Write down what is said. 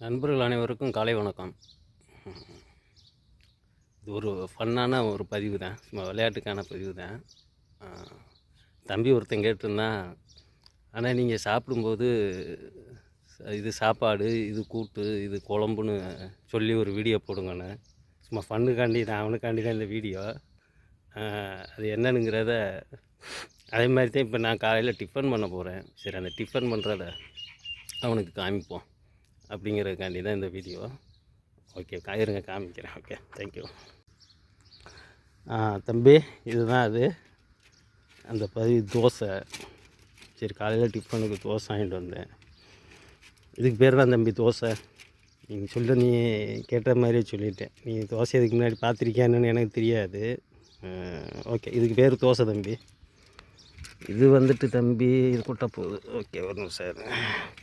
நண்பர்கள் அனைவருக்கும் காலை வணக்கம். இது ஒரு ஃபன்னான ஒரு பதிவு தான், சும்மா விளையாட்டுக்கான பதிவு தான். தம்பி ஒருத்தன் கேட்டிருந்தான், ஆனால் நீங்கள் சாப்பிடும்போது இது சாப்பாடு, இது கூட்டு, இது குழம்புன்னு சொல்லி ஒரு வீடியோ போடுங்கன்னு. சும்மா ஃபன்னுக்காண்டி தான், அவனுக்காண்டி தான் இந்த வீடியோ. அது என்னன்னுங்கிறத அதே மாதிரி தான் இப்போ நான் காலையில் டிஃபன் பண்ண போகிறேன். சரி, அந்த டிஃபன் பண்ணுறத அவனுக்கு காமிப்போம் அப்படிங்கிறதுக்காண்டி தான் இந்த வீடியோ. ஓகே, இருங்க காமிக்கிறேன். Okay, thank you. தம்பி, இதுதான் அது அந்த பதிவு. தோசை. சரி, காலையில் டிஃபனுக்கு தோசை வாங்கிட்டு வந்தேன். இதுக்கு பேர் தான் தம்பி தோசை. நீங்கள் சொல்ல, நீ கேட்ட மாதிரியே சொல்லிட்டேன். நீ தோசை இதுக்கு முன்னாடி பார்த்துருக்கியான்னு எனக்கு தெரியாது. ஓகே, இதுக்கு பேர் தோசை தம்பி. இது வந்துட்டு தம்பி, இது கொட்ட போகுது. ஓகே, ஒரு நிமிஷம்.